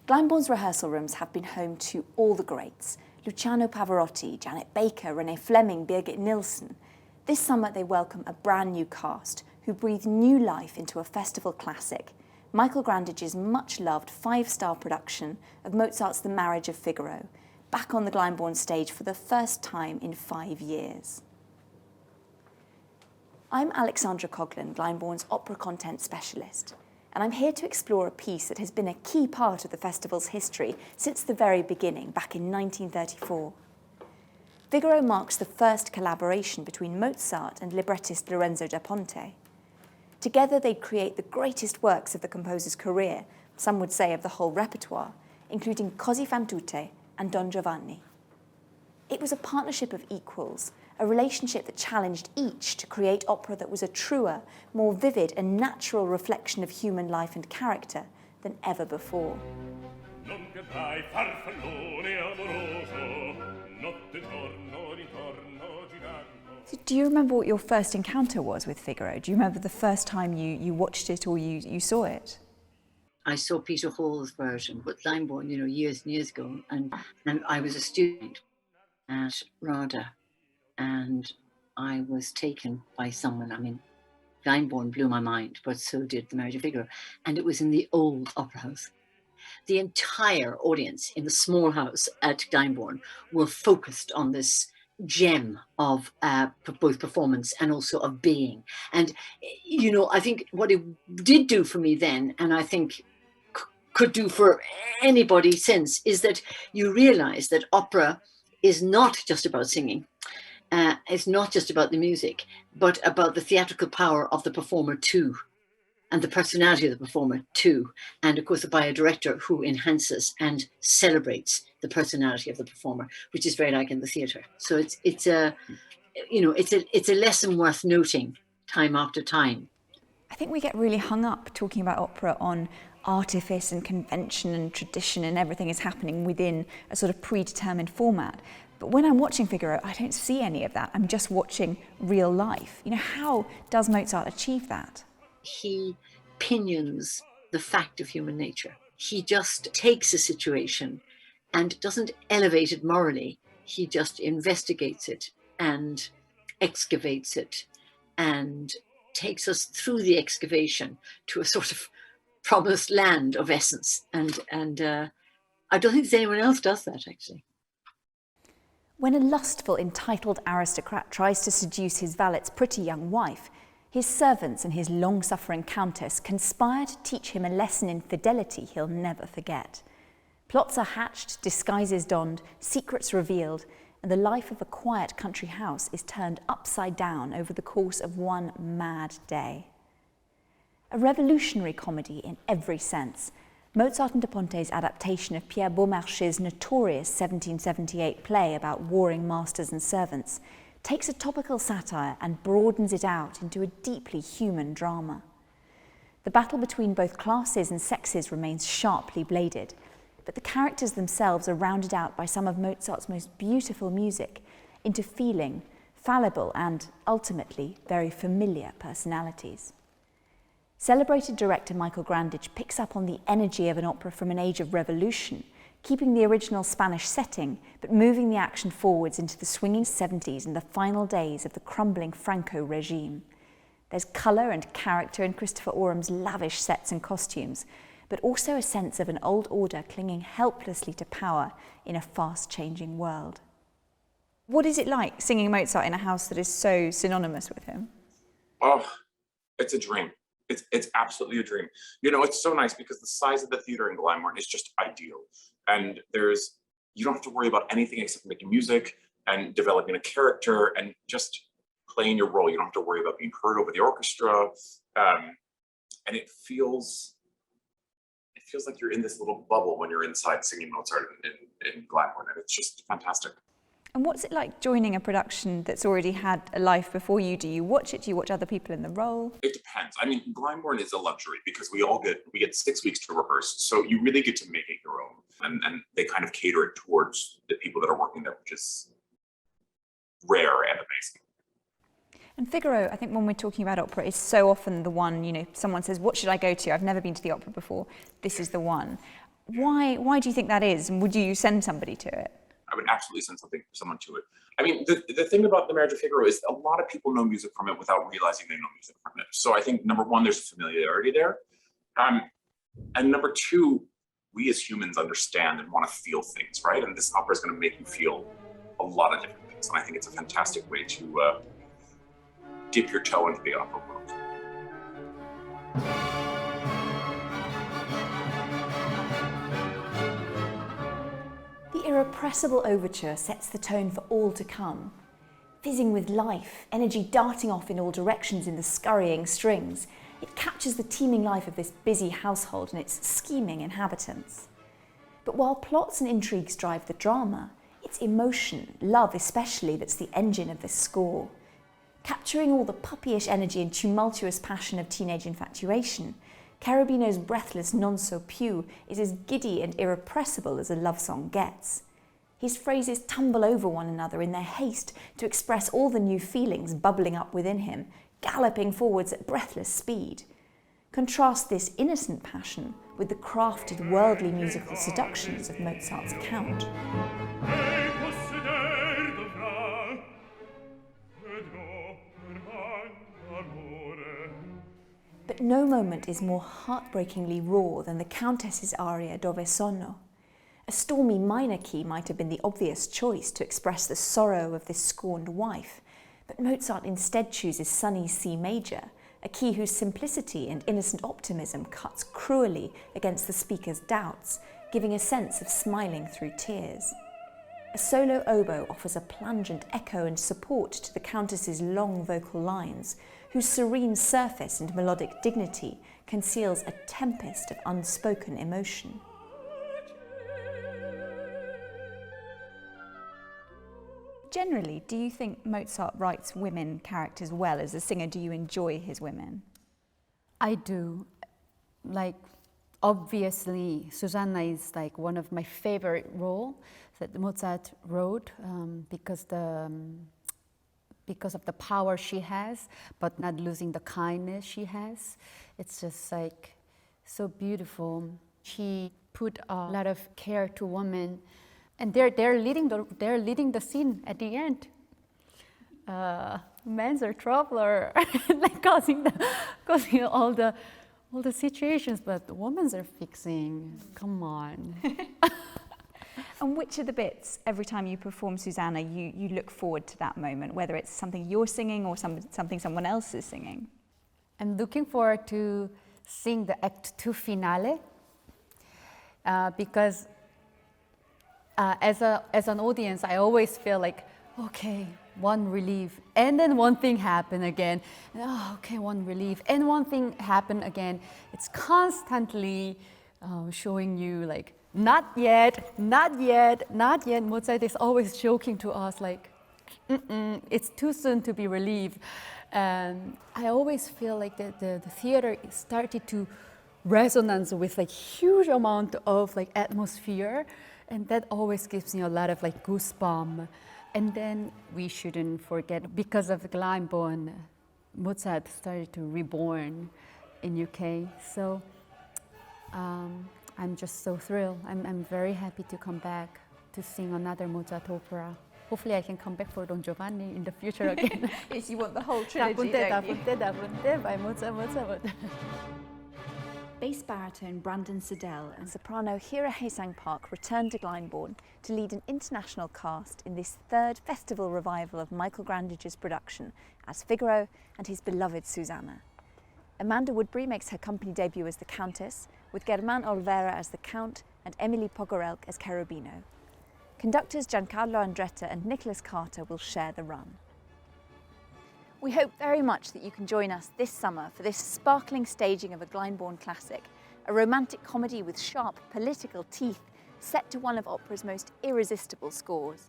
Glyndebourne's rehearsal rooms have been home to all the greats: Luciano Pavarotti, Janet Baker, Renee Fleming, Birgit Nilsson. This summer they welcome a brand new cast who breathe new life into a festival classic, Michael Grandage's much-loved 5-star production of Mozart's The Marriage of Figaro, back on the Glyndebourne stage for the first time in 5 years. I'm Alexandra Coghlan, Glyndebourne's opera content specialist, and I'm here to explore a piece that has been a key part of the festival's history since the very beginning, back in 1934. Figaro marks the first collaboration between Mozart and librettist Lorenzo da Ponte. Together they'd create the greatest works of the composer's career, some would say of the whole repertoire, including Così fan tutte and Don Giovanni. It was a partnership of equals, a relationship that challenged each to create opera that was a truer, more vivid and natural reflection of human life and character than ever before. So do you remember what your first encounter was with Figaro? Do you remember the first time you watched it or you saw it? I saw Peter Hall's version with Glyndebourne, years and years ago, and I was a student at RADA, and I was taken by someone. I mean, Glyndebourne blew my mind, but so did The Marriage of Figaro, and it was in the old opera house. The entire audience in the small house at Glyndebourne were focused on this gem of both performance and also of being. And, I think what it did do for me then, and I think could do for anybody since, is that you realize that opera is not just about singing. It's not just about the music, but about the theatrical power of the performer too, and the personality of the performer too, and of course by a director who enhances and celebrates the personality of the performer, which is very like in the theatre. So it's a lesson worth noting time after time. I think we get really hung up talking about opera on artifice and convention and tradition, and everything is happening within a sort of predetermined format. But when I'm watching Figaro, I don't see any of that. I'm just watching real life. How does Mozart achieve that? He pinions the fact of human nature. He just takes a situation and doesn't elevate it morally. He just investigates it and excavates it and takes us through the excavation to a sort of promised land of essence. And I don't think anyone else does that, actually. When a lustful, entitled aristocrat tries to seduce his valet's pretty young wife, his servants and his long-suffering countess conspire to teach him a lesson in fidelity he'll never forget. Plots are hatched, disguises donned, secrets revealed, and the life of a quiet country house is turned upside down over the course of one mad day. A revolutionary comedy in every sense, Mozart and da Ponte's adaptation of Pierre Beaumarchais' notorious 1778 play about warring masters and servants takes a topical satire and broadens it out into a deeply human drama. The battle between both classes and sexes remains sharply bladed, but the characters themselves are rounded out by some of Mozart's most beautiful music into feeling, fallible and, ultimately, very familiar personalities. Celebrated director Michael Grandage picks up on the energy of an opera from an age of revolution, keeping the original Spanish setting, but moving the action forwards into the swinging 70s and the final days of the crumbling Franco regime. There's colour and character in Christopher Oram's lavish sets and costumes, but also a sense of an old order clinging helplessly to power in a fast-changing world. What is it like singing Mozart in a house that is so synonymous with him? Oh, it's a dream. It's absolutely a dream. It's so nice because the size of the theater in Glyndebourne is just ideal. And you don't have to worry about anything except making music and developing a character and just playing your role. You don't have to worry about being heard over the orchestra. And it feels like you're in this little bubble when you're inside singing Mozart in Glyndebourne, and it's just fantastic. And what's it like joining a production that's already had a life before you? Do you watch it? Do you watch other people in the role? It depends. I mean, Glyndebourne is a luxury because we get 6 weeks to rehearse, so you really get to make it your own. And they kind of cater it towards the people that are working there, which is rare and amazing. And Figaro, I think when we're talking about opera, is so often the one, someone says, what should I go to? I've never been to the opera before. This is the one. Why do you think that is? And would you send somebody to it? I would absolutely send someone to it. I mean, the thing about The Marriage of Figaro is a lot of people know music from it without realizing they know music from it. So I think number one, there's a familiarity there. And number two, we as humans understand and want to feel things, right? And this opera is going to make you feel a lot of different things. And I think it's a fantastic way to dip your toe into the opera world. The irrepressible overture sets the tone for all to come. Fizzing with life, energy darting off in all directions in the scurrying strings, it captures the teeming life of this busy household and its scheming inhabitants. But while plots and intrigues drive the drama, it's emotion, love especially, that's the engine of this score. Capturing all the puppyish energy and tumultuous passion of teenage infatuation, Cherubino's breathless non so più is as giddy and irrepressible as a love song gets. His phrases tumble over one another in their haste to express all the new feelings bubbling up within him, galloping forwards at breathless speed. Contrast this innocent passion with the crafted worldly musical seductions of Mozart's Count. But no moment is more heartbreakingly raw than the Countess's aria Dove Sono. A stormy minor key might have been the obvious choice to express the sorrow of this scorned wife, but Mozart instead chooses sunny C major, a key whose simplicity and innocent optimism cuts cruelly against the speaker's doubts, giving a sense of smiling through tears. A solo oboe offers a plangent echo and support to the Countess's long vocal lines, whose serene surface and melodic dignity conceals a tempest of unspoken emotion. Generally, do you think Mozart writes women characters well? As a singer, do you enjoy his women? I do. Like, obviously, Susanna is like one of my favorite roles that Mozart wrote because of the power she has, but not losing the kindness she has. It's just like so beautiful. She put a lot of care to women, and they're leading the scene at the end. Men's are troubler, like causing all the situations, but the women's are fixing. Come on. And which of the bits, every time you perform Susanna, you look forward to that moment, whether it's something you're singing or something someone else is singing? I'm looking forward to sing the Act 2 finale because as an audience, I always feel like, okay, one relief, and then one thing happen again. Oh, okay, one relief, and one thing happen again. It's constantly showing you like, not yet, not yet, not yet. Mozart is always joking to us like, it's too soon to be relieved. And I always feel like the theater started to resonance with like huge amount of like atmosphere, and that always gives me a lot of like goosebumps. And then we shouldn't forget, because of the Glyndebourne, Mozart started to reborn in UK. So I'm just so thrilled. I'm very happy to come back to sing another Mozart opera. Hopefully I can come back for Don Giovanni in the future again. Yes, you want the whole trilogy, Da don't you? Punte by Mozart. Bass baritone Brandon Siddell and soprano Hira Haesang Park returned to Glyndebourne to lead an international cast in this third festival revival of Michael Grandage's production as Figaro and his beloved Susanna. Amanda Woodbury makes her company debut as the Countess, with Germán Olvera as the Count and Emily Pogorelk as Cherubino. Conductors Giancarlo Andretta and Nicholas Carter will share the run. We hope very much that you can join us this summer for this sparkling staging of a Glyndebourne classic, a romantic comedy with sharp political teeth set to one of opera's most irresistible scores.